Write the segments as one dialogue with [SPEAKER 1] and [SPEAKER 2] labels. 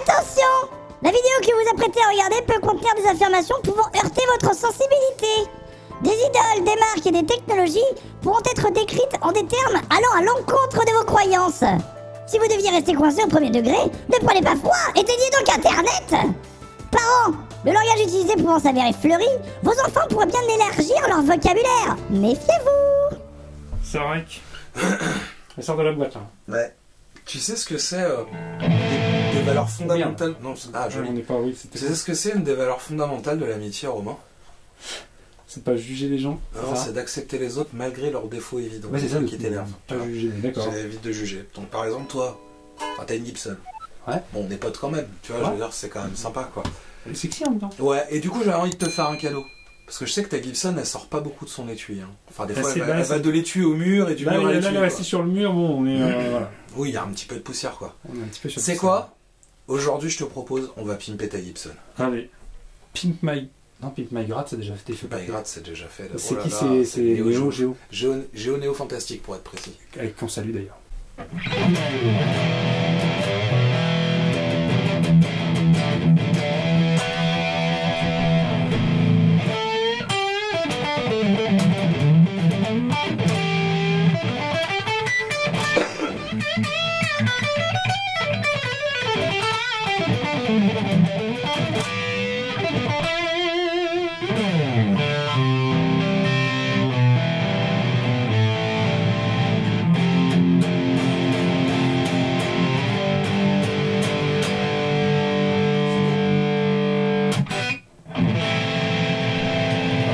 [SPEAKER 1] Attention! La vidéo que vous apprêtez à regarder peut contenir des affirmations pouvant heurter votre sensibilité. Des idoles, des marques et des technologies pourront être décrites en des termes allant à l'encontre de vos croyances. Si vous deviez rester coincé au premier degré, ne prenez pas froid, éteignez donc Internet. Parents, le langage utilisé pouvant s'avérer fleuri, vos enfants pourraient bien élargir leur vocabulaire. Méfiez-vous.
[SPEAKER 2] C'est vrai que... Elle sort de la boîte là.
[SPEAKER 3] Ouais. Tu sais ce que c'est des valeurs fondamentales... Non,
[SPEAKER 2] on n'est pas... Oui,
[SPEAKER 3] tu sais ce que c'est une des valeurs fondamentales de l'amitié, Romain?
[SPEAKER 2] C'est pas juger les gens.
[SPEAKER 3] Non, c'est d'accepter les autres malgré leurs défauts évidents.
[SPEAKER 2] Ouais, c'est ça
[SPEAKER 3] qui t'énerve.
[SPEAKER 2] Pas juger, d'accord.
[SPEAKER 3] J'évite de juger. Donc par exemple, toi, t'as une Gibson.
[SPEAKER 2] Ouais.
[SPEAKER 3] Bon, on est potes quand même, tu vois, je veux dire, c'est quand même sympa, quoi.
[SPEAKER 2] Elle est sexy en même temps.
[SPEAKER 3] Ouais, et du coup, j'avais envie de te faire un cadeau. Parce que je sais que ta Gibson, elle sort pas beaucoup de son étui. Hein. Enfin, des fois, elle va de l'étui au mur et du mur à l'étui.
[SPEAKER 2] Là, elle est restée sur le mur, bon, on est... voilà.
[SPEAKER 3] Oui, il y a un petit peu de poussière, quoi.
[SPEAKER 2] On est un petit peu sur
[SPEAKER 3] c'est quoi? Aujourd'hui, je te propose, on va pimper ta Gibson.
[SPEAKER 2] Allez. Pimp My... Non, Pimp My Gratte, c'est déjà fait.
[SPEAKER 3] Pimp My Gratte, c'est déjà fait.
[SPEAKER 2] C'est qui? C'est Néo Géo.
[SPEAKER 3] Géo Néo Fantastique, pour être précis.
[SPEAKER 2] Avec qu'on salue d'ailleurs.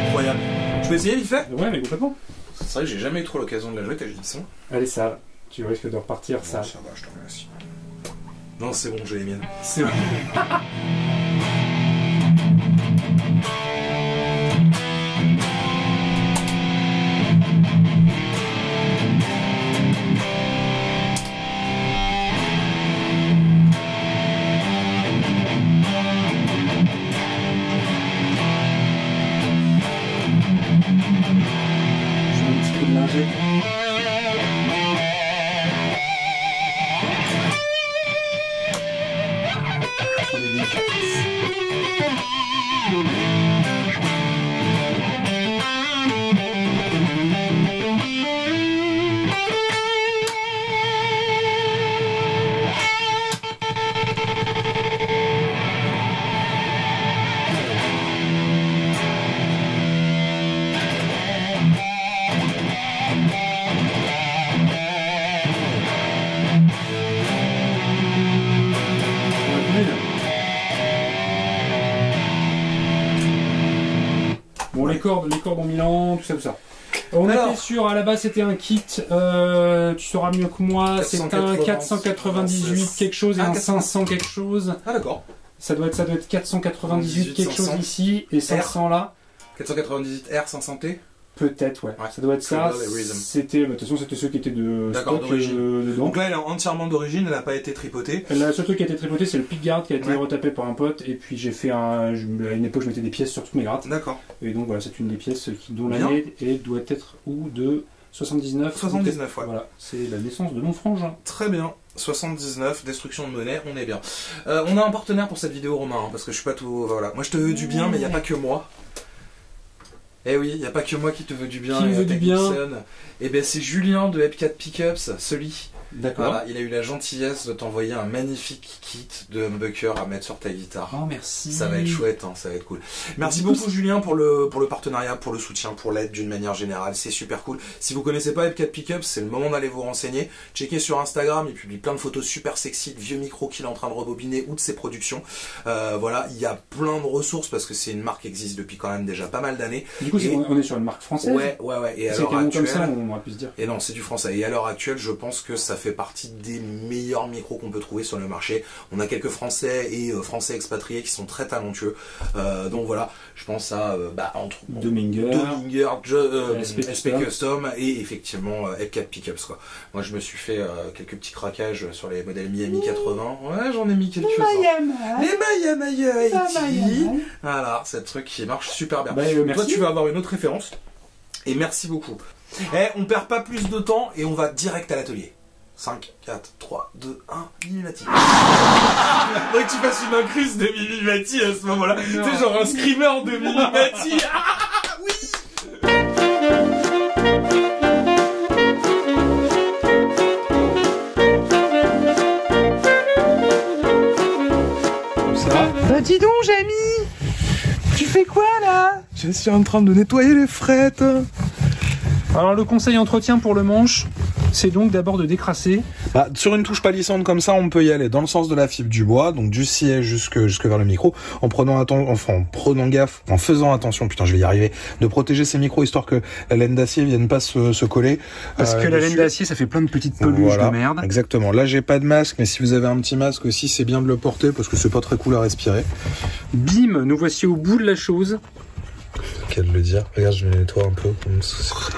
[SPEAKER 3] Incroyable. Je peux essayer vite fait?
[SPEAKER 2] Ouais, mais complètement.
[SPEAKER 3] C'est vrai que j'ai jamais eu trop l'occasion de la jouer, ta Gibson.
[SPEAKER 2] Elle est sale. Tu risques de repartir sale.
[SPEAKER 3] Ça va, je te remercie. Non, c'est bon, j'ai les miennes.
[SPEAKER 2] C'est bon. Bon, les cordes en Milan, tout ça. On était sûr, à la base c'était un kit, tu sauras mieux que moi, c'est un 498 quelque chose et un 500 quelque chose.
[SPEAKER 3] Ah d'accord.
[SPEAKER 2] Ça doit être 498 quelque chose ici et 500 là.
[SPEAKER 3] 498 R 500T.
[SPEAKER 2] Peut-être, ouais. Ça doit être ça. C'était, de toute façon, c'était ceux qui étaient de stock dedans.
[SPEAKER 3] Donc là, elle est entièrement d'origine, elle n'a pas été tripotée.
[SPEAKER 2] Le seul truc qui a été tripoté, c'est le pickguard qui a été retapé par un pote. Et puis j'ai fait à une époque, je mettais des pièces sur toutes mes grattes.
[SPEAKER 3] D'accord.
[SPEAKER 2] Et donc voilà, c'est une des pièces dont l'année doit être de 79.
[SPEAKER 3] 79, ouais.
[SPEAKER 2] Voilà, c'est la naissance de mon frangin.
[SPEAKER 3] Très bien. 79, destruction de monnaie, on est bien. On a un partenaire pour cette vidéo, Romain, hein, parce que je suis pas tout... Voilà. Moi, je te veux du bien, mais il n'y a pas que moi. Eh oui, il n'y a pas que moi qui te veux du bien.
[SPEAKER 2] Qui me veut du bien?
[SPEAKER 3] Eh ben c'est Julien de Ep4 Pickups, celui.
[SPEAKER 2] D'accord.
[SPEAKER 3] Voilà, il a eu la gentillesse de t'envoyer un magnifique kit de humbucker à mettre sur ta guitare.
[SPEAKER 2] Oh merci.
[SPEAKER 3] Ça va être chouette, hein, ça va être cool. Merci beaucoup Julien pour le partenariat, pour le soutien, pour l'aide d'une manière générale, c'est super cool. Si vous connaissez pas Ep4 Pickups, c'est le moment d'aller vous renseigner. Checkez sur Instagram, il publie plein de photos super sexy de vieux micros qu'il est en train de rebobiner ou de ses productions. Voilà, il y a plein de ressources parce que c'est une marque qui existe depuis quand même déjà pas mal d'années.
[SPEAKER 2] Du coup, on est sur une marque française.
[SPEAKER 3] Ouais. Et à l'heure actuelle,
[SPEAKER 2] comme ça, on aurait pu se dire.
[SPEAKER 3] Et non, c'est du français. Et à l'heure actuelle, je pense que ça fait partie des meilleurs micros qu'on peut trouver sur le marché. On a quelques Français et Français expatriés qui sont très talentueux. Donc voilà, je pense à entre
[SPEAKER 2] Dominger,
[SPEAKER 3] SP Custom et effectivement Ep4 Pickups quoi. Moi, je me suis fait quelques petits craquages sur les modèles Miami 80. Ouais, j'en ai mis quelques-uns. Les Miami. Voilà, c'est un truc qui marche super bien. Toi, tu vas avoir une autre référence. Et merci beaucoup. On perd pas plus de temps et on va direct à l'atelier. 5, 4, 3, 2, 1, Illuminati. que tu fasses une incruste de Mimimati à ce moment-là. Tu sais, genre un screamer de Mimimati. Ah oui.
[SPEAKER 4] Ça? Bah dis donc, Jamy, tu fais quoi là?
[SPEAKER 5] Je suis en train de nettoyer les frettes.
[SPEAKER 2] Alors le conseil entretien pour le manche, c'est donc d'abord de décrasser.
[SPEAKER 5] Bah, sur une touche palissante comme ça, on peut y aller dans le sens de la fibre du bois, donc du siège jusque vers le micro, en prenant gaffe, en faisant attention, putain je vais y arriver, de protéger ces micros histoire que la laine d'acier vienne pas se coller.
[SPEAKER 2] Parce que la laine d'acier, ça fait plein de petites peluches de merde.
[SPEAKER 5] Exactement. Là j'ai pas de masque, mais si vous avez un petit masque aussi, c'est bien de le porter parce que c'est pas très cool à respirer.
[SPEAKER 2] Bim, nous voici au bout de la chose.
[SPEAKER 5] Qu'elle le dire. Regarde, je le nettoie un peu.
[SPEAKER 2] Oh, non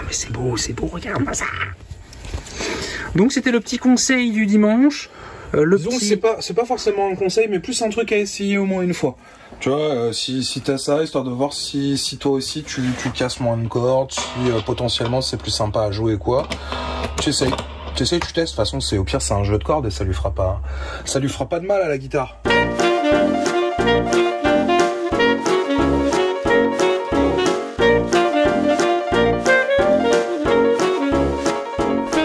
[SPEAKER 2] mais c'est beau, regarde-moi ça. Donc c'était le petit conseil du dimanche.
[SPEAKER 5] Disons que c'est pas forcément un conseil, mais plus un truc à essayer au moins une fois. Tu vois, si t'as ça, histoire de voir si toi aussi tu casses moins de cordes, si potentiellement c'est plus sympa à jouer quoi. Tu essayes, tu testes. De toute façon, au pire c'est un jeu de cordes et ça lui fera pas de mal à la guitare.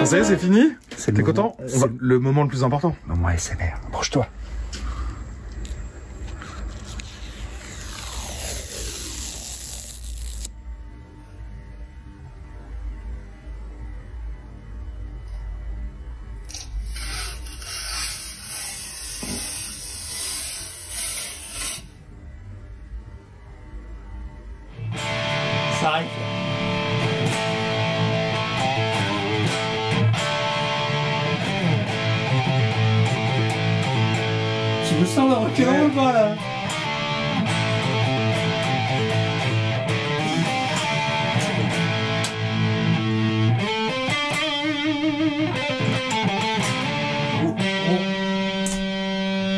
[SPEAKER 5] Ça y est, c'est fini? T'es content? Le moment le plus important.
[SPEAKER 2] Moment ASMR, approche-toi. Ça arrive. Tu me sens le reculon ou pas là?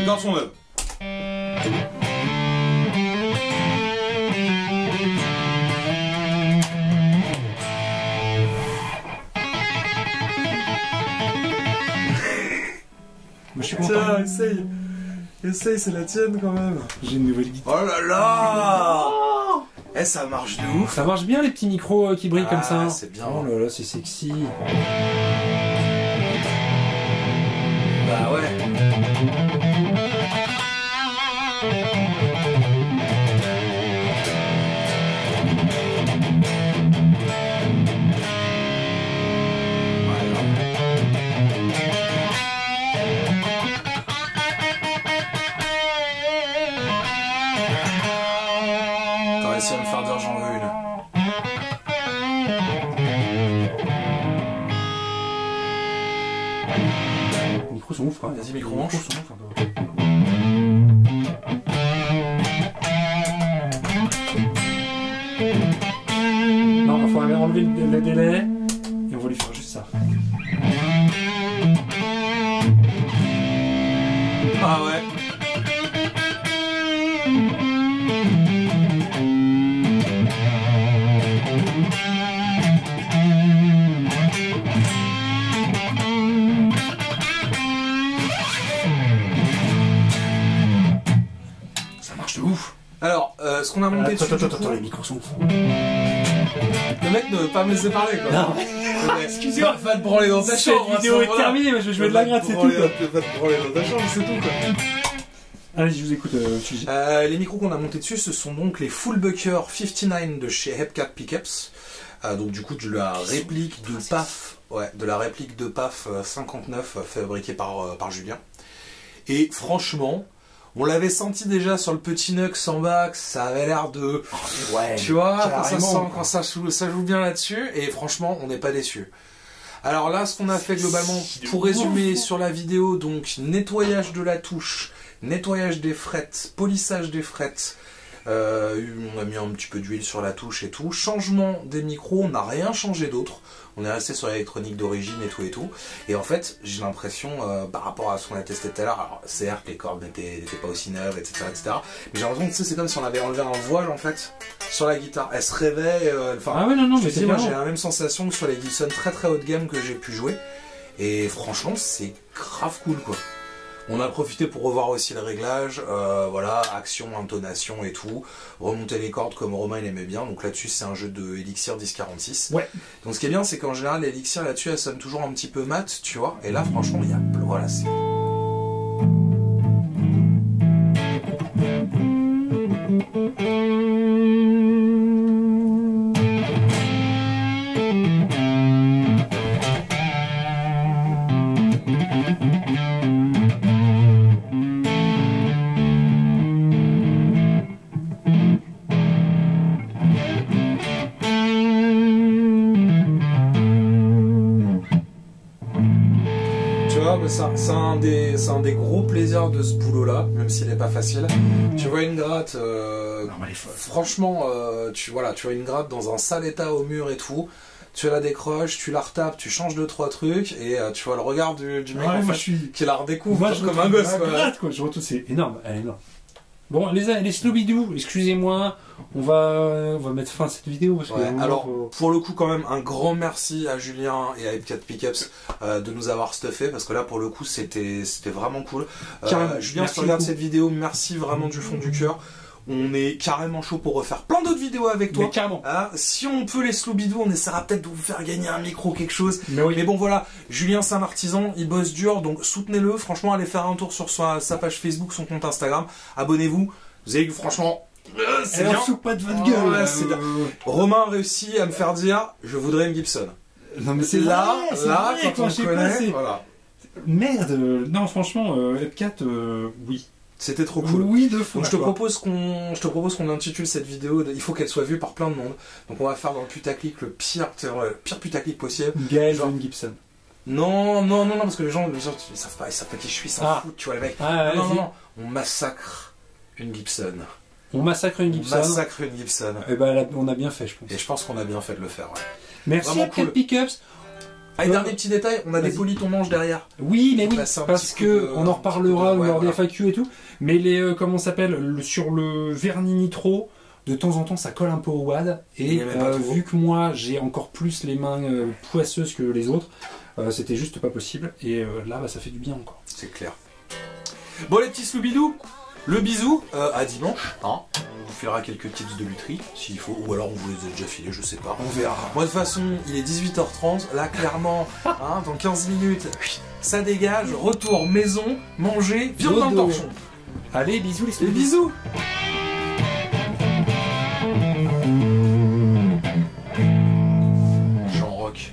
[SPEAKER 3] Garçon neuve.
[SPEAKER 2] Moi, je suis content.
[SPEAKER 5] Tiens, essaye, c'est la tienne quand même.
[SPEAKER 2] J'ai une nouvelle guitare.
[SPEAKER 3] Oh là là. Eh, ça marche de ouf.
[SPEAKER 2] Ça marche bien les petits micros qui brillent comme ça.
[SPEAKER 3] C'est bien.
[SPEAKER 2] Oh là là, c'est sexy.
[SPEAKER 3] Bah ouais. T'as réussi à me faire dire j'en veux une.
[SPEAKER 2] Les micros sont ouf quoi.
[SPEAKER 3] Vas-y, micro manche.
[SPEAKER 2] Non, il faut enlever le délai et on va lui faire juste ça.
[SPEAKER 3] Ah ouais. Ça marche de ouf. Alors, ce qu'on a monté dessus...
[SPEAKER 2] Attends, les micros sont ouf.
[SPEAKER 3] Le mec ne veut pas me laisser parler quoi.
[SPEAKER 2] Non.
[SPEAKER 3] Excusez-moi, va te branler dans ta chambre.
[SPEAKER 2] Cette vidéo est terminée, mais je vais jouer de la gratte, c'est tout quoi.
[SPEAKER 3] Va te branler dans ta chambre, c'est tout quoi.
[SPEAKER 2] Allez, je vous écoute.
[SPEAKER 3] Les micros qu'on a montés dessus, ce sont donc les Fullbucker 59 de chez Hepcat Pickups. Donc du coup de la réplique de PAF, de PAF 59 fabriquée par Julien. Et franchement, on l'avait senti déjà sur le petit Nux en bas, que ça avait l'air de...
[SPEAKER 2] Ouais,
[SPEAKER 3] tu vois, quand ça joue bien là-dessus, et franchement, on n'est pas déçus. Alors là, ce qu'on a fait globalement, pour résumer sur la vidéo, donc nettoyage de la touche, nettoyage des frettes, polissage des frettes, on a mis un petit peu d'huile sur la touche et tout, changement des micros, on n'a rien changé d'autre, on est resté sur l'électronique d'origine et tout, et en fait, j'ai l'impression, par rapport à ce qu'on a testé tout à l'heure, alors certes, les cordes n'étaient pas aussi neuves, etc., mais j'ai l'impression que c'est comme si on avait enlevé un voile, en fait, sur la guitare, elle se réveille,
[SPEAKER 2] ah ouais, non, mais c'est
[SPEAKER 3] moi j'ai la même sensation que sur les Gibson très haut de gamme que j'ai pu jouer, et franchement, c'est grave cool, quoi. On a profité pour revoir aussi le réglage, voilà, action, intonation et tout, remonter les cordes comme Romain il aimait bien, donc là-dessus c'est un jeu de Elixir 1046.
[SPEAKER 2] Ouais.
[SPEAKER 3] Donc ce qui est bien c'est qu'en général l'Elixir là-dessus elle sonne toujours un petit peu mat, tu vois, et là franchement il y a, voilà, c'est... C'est un des gros plaisirs de ce boulot-là, même s'il n'est pas facile. Tu vois une gratte, franchement, tu vois une gratte dans un sale état au mur et tout. Tu la décroches, tu la retapes, tu changes 2-3 trucs et tu vois le regard du mec qui la redécouvre comme un gosse.
[SPEAKER 2] Gratte, quoi. Je retrouve, c'est énorme, elle est énorme. Bon, les Sloubidou, excusez-moi, on va mettre fin à cette vidéo. Parce que
[SPEAKER 3] alors, pour le coup, quand même, un grand merci à Julien et à Epcat Pickups de nous avoir stuffé, parce que là, pour le coup, c'était vraiment cool. Julien, si tu regardes cette vidéo, merci vraiment du fond du cœur. On est carrément chaud pour refaire plein d'autres vidéos avec toi.
[SPEAKER 2] Mais carrément.
[SPEAKER 3] Si on peut les Sloubidou, on essaiera peut-être de vous faire gagner un micro, quelque chose.
[SPEAKER 2] Mais, oui.
[SPEAKER 3] Mais bon, voilà. Julien, c'est un artisan, il bosse dur, donc soutenez-le. Franchement, allez faire un tour sur sa page Facebook, son compte Instagram. Abonnez-vous. Vous avez vu, franchement, c'est bien.
[SPEAKER 2] Pas de votre gueule.
[SPEAKER 3] Ouais, c'est bien. Romain a réussi à me faire dire, je voudrais une Gibson.
[SPEAKER 2] Non, mais c'est
[SPEAKER 3] là,
[SPEAKER 2] vrai,
[SPEAKER 3] quand on connaît, voilà.
[SPEAKER 2] Merde. Non, franchement, Epcat, oui.
[SPEAKER 3] C'était trop cool.
[SPEAKER 2] Oui, de fou.
[SPEAKER 3] Donc je te propose qu'on intitule cette vidéo, il faut qu'elle soit vue par plein de monde. Donc on va faire dans le putaclic le pire putaclic possible.
[SPEAKER 2] Gaël John Gibson.
[SPEAKER 3] Non, parce que les gens ils savent pas qui je suis, ils s'en foutent, tu vois les mecs. Non, on massacre une Gibson.
[SPEAKER 2] On massacre une
[SPEAKER 3] Gibson.
[SPEAKER 2] Et ben on a bien fait, je pense.
[SPEAKER 3] Et je pense qu'on a bien fait de le faire, ouais.
[SPEAKER 2] Merci à Epcat Pickups.
[SPEAKER 3] Ah, et dernier petit détail, on a dépoli ton manche derrière.
[SPEAKER 2] Oui, mais oui, parce que on en reparlera lors des FAQ et tout. Mais les, comment ça s'appelle, sur le vernis nitro, de temps en temps, ça colle un peu au wad. Et vu que moi, j'ai encore plus les mains poisseuses que les autres, c'était juste pas possible. Et là, ça fait du bien encore.
[SPEAKER 3] C'est clair. Bon, les petits Sloubidou, le bisou, à dimanche. Hein. On vous fera quelques tips de lutherie, s'il faut, ou alors on vous les a déjà filés, je sais pas. On verra. Moi, de toute façon, il est 18h30, là, clairement, hein, dans 15 minutes, ça dégage, retour maison, manger, viande dans le torchon.
[SPEAKER 2] Allez, bisous les
[SPEAKER 3] bisous. Jean Rock.